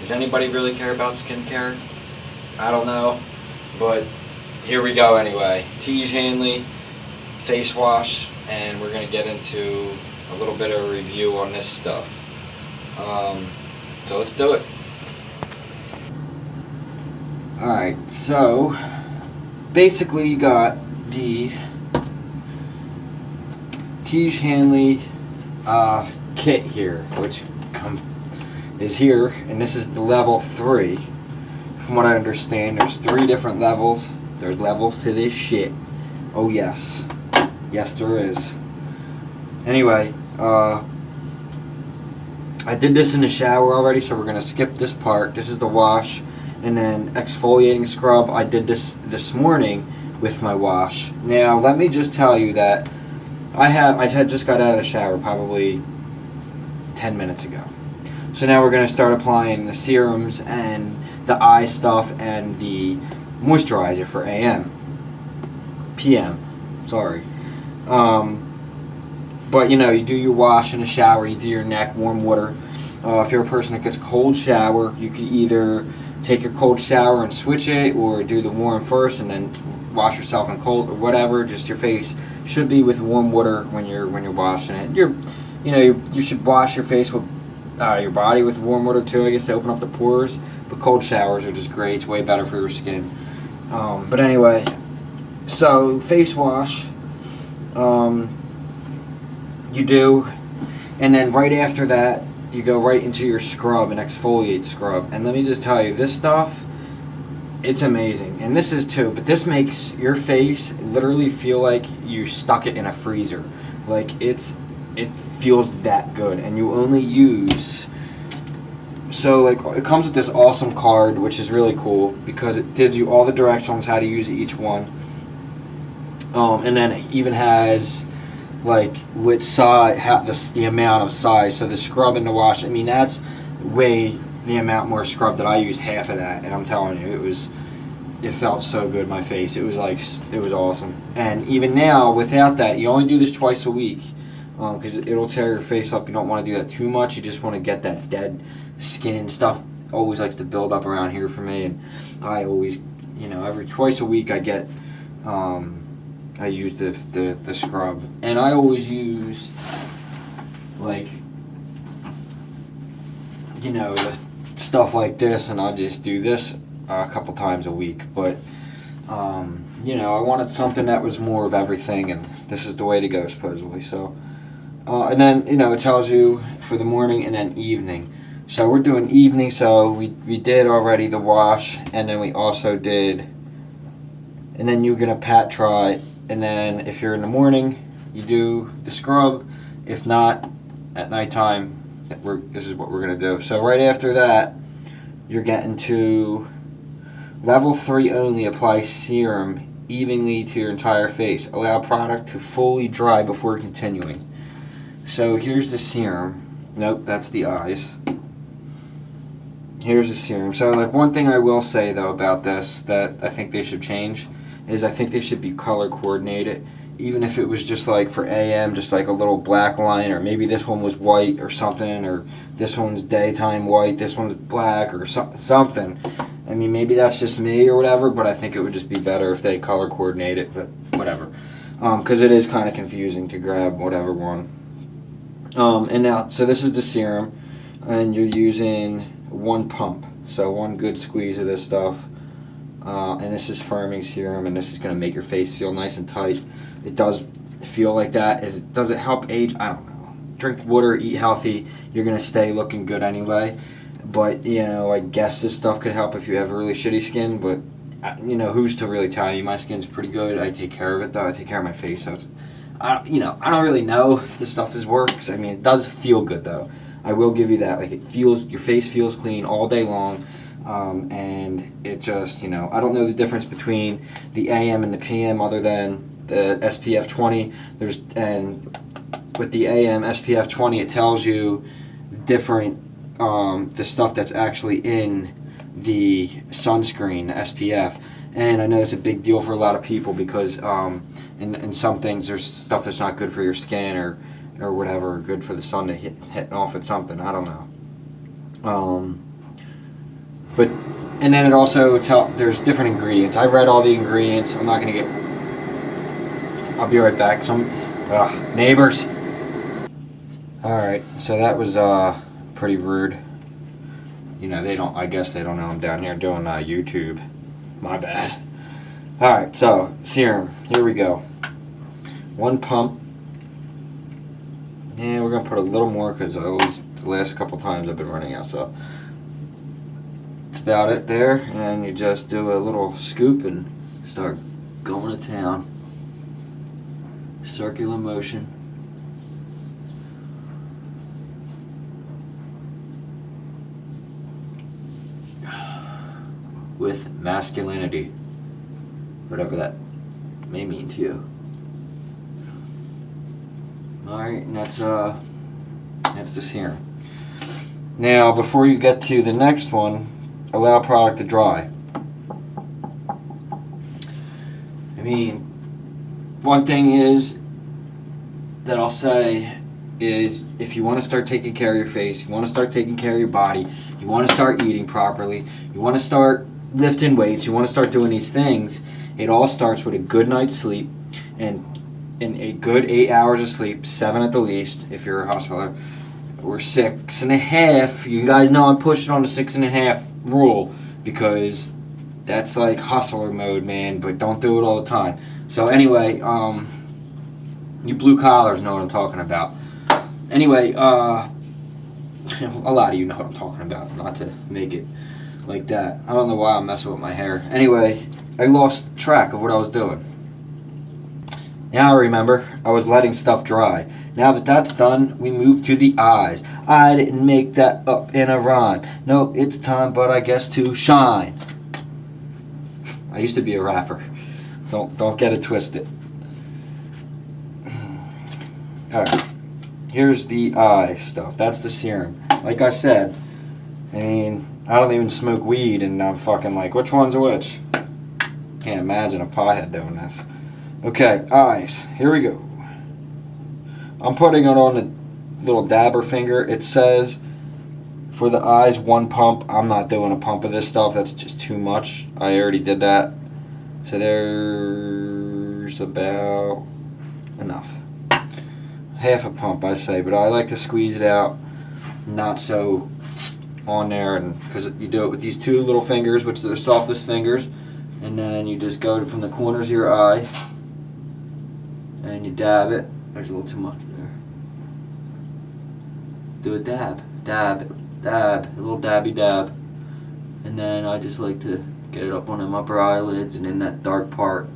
Does anybody really care about skincare? I don't know, but here we go anyway. Tiege Hanley face wash, and we're gonna get into a little bit of a review on this stuff. So let's do it. Alright, so basically you got the Tiege Hanley kit here, which is here, and this is the level 3. From what I understand, there's 3 different levels. There's levels to this shit. Oh yes. Yes, there is. Anyway, I did this in the shower already, so we're going to skip this part. This is the wash. And then exfoliating scrub, I did this morning with my wash. Now, let me just tell you that I had just got out of the shower probably 10 minutes ago. So now we're going to start applying the serums and the eye stuff and the moisturizer for PM, sorry. But you know, you do your wash in the shower, you do your neck, warm water. If you're a person that gets cold shower, you could either take your cold shower and switch it, or do the warm first and then wash yourself in cold, or whatever. Just your face should be with warm water when you're washing it. You should wash your face with your body with warm water too, I guess, to open up the pores. But cold showers are just great. It's way better for your skin. But anyway, so face wash, you do, and then right after that, you go right into your scrub, an exfoliate scrub. And let me just tell you, this stuff, it's amazing. And this is too, but this makes your face literally feel like you stuck it in a freezer. Like it feels that good. And you only use, so like, it comes with this awesome card, which is really cool because it gives you all the directions how to use each one. And then it even has like which size, the amount of size. So the scrub and the wash, I mean, that's way the amount more scrub that I used, half of that, and I'm telling you, it felt so good. My face, it was awesome. And even now, without that, you only do this twice a week, because it'll tear your face up. You don't want to do that too much. You just want to get that dead skin stuff. Always likes to build up around here for me, and I always, every twice a week I get I use the scrub, and I always use like the stuff like this, and I'll just do this a couple times a week. But I wanted something that was more of everything, and this is the way to go supposedly. So and then it tells you for the morning and then evening. So we're doing evening. So we did already the wash, and then we also did, and then you're gonna pat dry. And then if you're in the morning, you do the scrub. If not, at nighttime, this is what we're going to do. So right after that, you're getting to level 3 only. Apply serum evenly to your entire face. Allow product to fully dry before continuing. So here's the serum. Nope, that's the eyes. Here's the serum. So like, one thing I will say though about this that I think they should change is I think they should be color coordinated. Even if it was just like for AM, just like a little black line, or maybe this one was white or something, or this one's daytime white, this one's black, or something. I mean, maybe that's just me or whatever, but I think it would just be better if they color coordinate it, but whatever. Because it is kind of confusing to grab whatever one. And now, so this is the serum, and you're using 1 pump. So 1 good squeeze of this stuff. And this is firming serum, and this is going to make your face feel nice and tight. It does feel like that. Does it help age? I don't know. Drink water, eat healthy. You're going to stay looking good anyway. But, I guess this stuff could help if you have really shitty skin. But, who's to really tell you? My skin's pretty good. I take care of it, though. I take care of my face. So, I don't really know if this stuff works. I mean, it does feel good, though. I will give you that. Like, your face feels clean all day long. And it just, I don't know the difference between the AM and the PM other than the SPF 20. And with the AM SPF 20, it tells you different, the stuff that's actually in the sunscreen, the SPF. And I know it's a big deal for a lot of people because in some things there's stuff that's not good for your skin or whatever, good for the sun to hit off at something. I don't know. But and then it also there's different ingredients. I read all the ingredients. I'm not gonna get. I'll be right back. Neighbors. All right, so that was pretty rude. You know, they don't. I guess they don't know I'm down here doing YouTube. My bad. All right, so serum. Here we go. 1 pump. Yeah, we're gonna put a little more because the last couple times I've been running out. So that's about it there, and you just do a little scoop and start going to town. Circular motion. With masculinity, whatever that may mean to you. Alright, and that's the serum. Now, before you get to the next one, allow product to dry. I mean, one thing is that I'll say is if you want to start taking care of your face, you want to start taking care of your body, you want to start eating properly, you want to start lifting weights, you want to start doing these things, it all starts with a good night's sleep and a good 8 hours of sleep, 7 at the least if you're a hustler, or 6.5. You guys know I'm pushing on the 6.5 rule because that's like hustler mode, man, but don't do it all the time. So anyway, you blue collars know what I'm talking about. Anyway, a lot of you know what I'm talking about, not to make it like that. I don't know why I'm messing with my hair. Anyway, I lost track of what I was doing. Now I remember, I was letting stuff dry. Now that that's done, we move to the eyes. I didn't make that up in a rhyme. No, it's time, but I guess to shine. I used to be a rapper. Don't get it twisted. Alright, here's the eye stuff. That's the serum. Like I said, I mean, I don't even smoke weed and I'm fucking like, which one's which? Can't imagine a piehead doing this. Okay, eyes. Here we go. I'm putting it on a little dabber finger. It says for the eyes 1 pump. I'm not doing a pump of this stuff. That's just too much. I already did that. So there's about enough. Half a pump, I say, but I like to squeeze it out, not so on there, and because you do it with these 2 little fingers, which are the softest fingers, and then you just go from the corners of your eye and you dab it. There's a little too much there. Do a dab, a little dabby dab, and then I just like to get it up on them upper eyelids and in that dark part,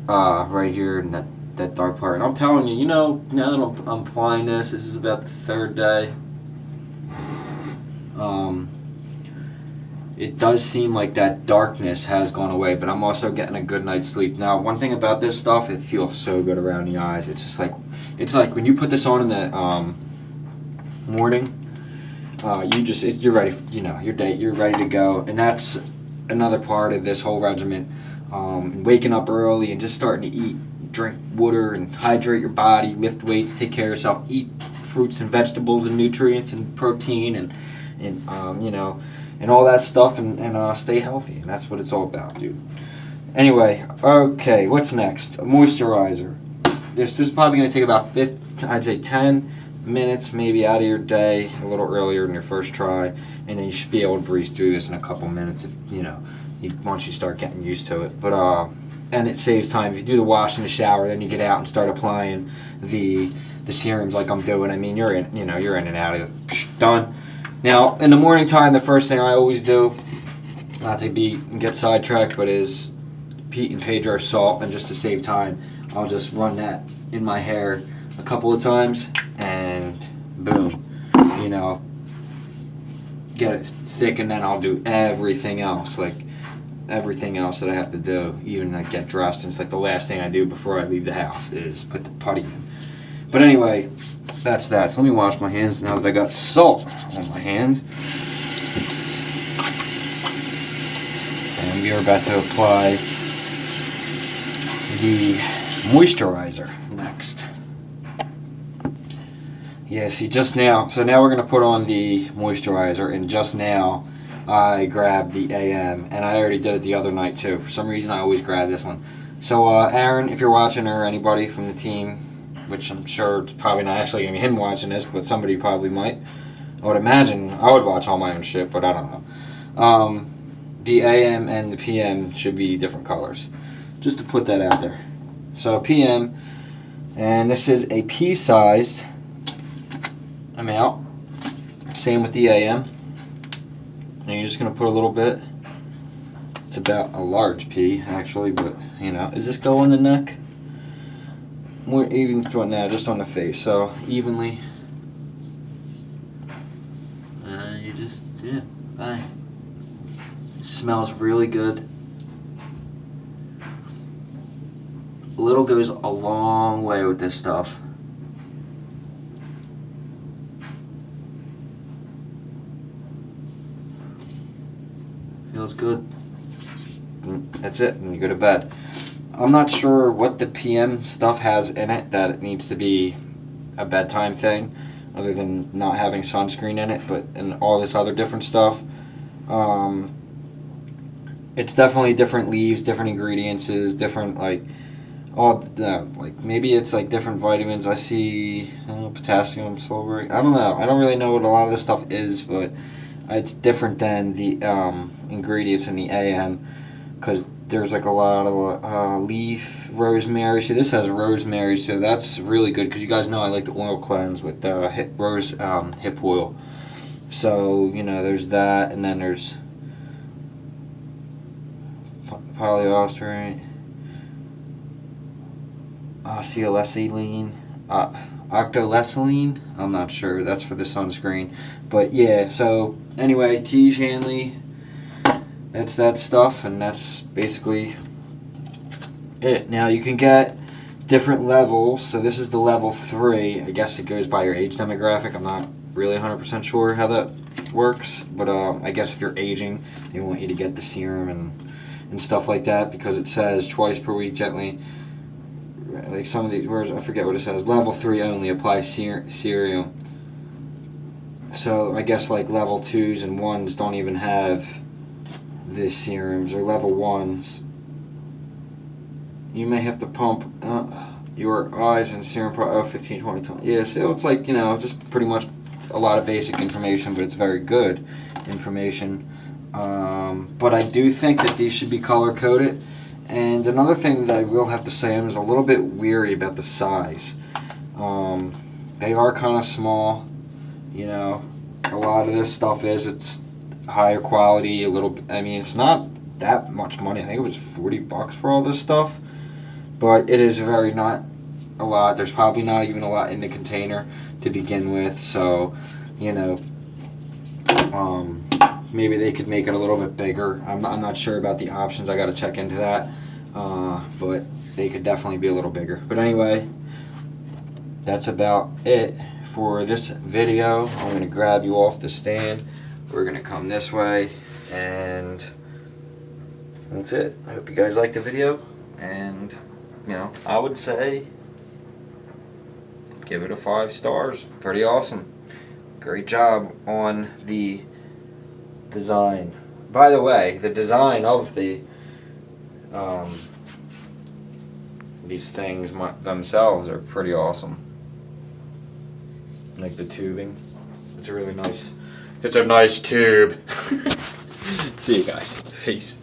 right here, and that dark part. And I'm telling you, you know, now that I'm applying this is about the 3rd day. It does seem like that darkness has gone away, but I'm also getting a good night's sleep. Now, one thing about this stuff, it feels so good around the eyes. It's just like, it's like when you put this on in the morning, you're ready. You know, you're ready to go, and that's another part of this whole regimen. Waking up early and just starting to eat, drink water, and hydrate your body, lift weights, take care of yourself, eat fruits and vegetables and nutrients and protein and you know, and all that stuff, and stay healthy. And that's what it's all about, dude. Anyway, okay, what's next? A moisturizer. This is probably going to take about 10 minutes maybe out of your day, a little earlier than your first try, and then you should be able to breeze through this in a couple minutes if, you know, once you start getting used to it. But and it saves time. If you do the wash in the shower, then you get out and start applying the serums like I'm doing. I mean, you're in and out of it. Done. Now, in the morning time, the first thing I always do, not to get sidetracked, but is Pete and Pedro salt, and just to save time, I'll just run that in my hair a couple of times, and boom, you know, get it thick, and then I'll do everything else, like everything else that I have to do, even like get dressed. And it's like the last thing I do before I leave the house is put the putty in. But anyway, that's that. So let me wash my hands now that I got salt on my hands. And we are about to apply the moisturizer next. Yeah, see, just now, so now we're going to put on the moisturizer, and just now I grabbed the AM, and I already did it the other night too. For some reason, I always grab this one. So, Aaron, if you're watching, or anybody from the team, which I'm sure it's probably not actually going to be him watching this, but somebody probably might. I would imagine I would watch all my own shit, but I don't know. The AM and the PM should be different colors. Just to put that out there. So, PM, and this is a pea-sized amount. Same with the AM. And you're just going to put a little bit. It's about a large pea, actually, but, you know. Does this go on the neck? More even through it now, just on the face. So, evenly. You just, yeah, bang. It smells really good. A little goes a long way with this stuff. Feels good. That's it, and you go to bed. I'm not sure what the PM stuff has in it that it needs to be a bedtime thing, other than not having sunscreen in it, but and all this other different stuff. It's definitely different leaves, different ingredients, different like all the like maybe it's like different vitamins. I see potassium, sulfuric. I don't know. I don't really know what a lot of this stuff is, but it's different than the ingredients in the AM, because there's like a lot of leaf, rosemary. See, this has rosemary, so that's really good, because you guys know I like the oil cleanse with hip oil. So, you know, there's that, and then there's polyostirate, octolacylene. I'm not sure. That's for the sunscreen. But yeah, so anyway, Tiege Hanley, that's that stuff, and that's basically it. Now you can get different levels. So this is the level 3. I guess it goes by your age demographic. I'm not really 100% sure how that works, but I guess if you're aging, they want you to get the serum and stuff like that, because it says twice per week gently. Like some of these words, I forget what it says. Level 3 only, apply serum. So I guess like level 2s and 1s don't even have this serums, or level 1s. You may have to pump your eyes and serum 15, 20 times. Yeah, so it's like, you know, just pretty much a lot of basic information, but it's very good information. But I do think that these should be color coded. And another thing that I will have to say, I'm just a little bit weary about the size. They are kind of small, you know. A lot of this stuff it's higher quality, a little bit. I mean, it's not that much money. I think it was $40 for all this stuff, but it is very not a lot. There's probably not even a lot in the container to begin with, so, you know, maybe they could make it a little bit bigger. I'm not sure about the options. I got to check into that, but they could definitely be a little bigger. But anyway, that's about it for this video. I'm going to grab you off the stand. We're going to come this way, and that's it. I hope you guys liked the video, and, you know, I would say give it a 5 stars. Pretty awesome. Great job on the design. By the way, the design of the these things themselves are pretty awesome. Like the tubing, it's a really nice. It's a nice tube. See you guys. Peace.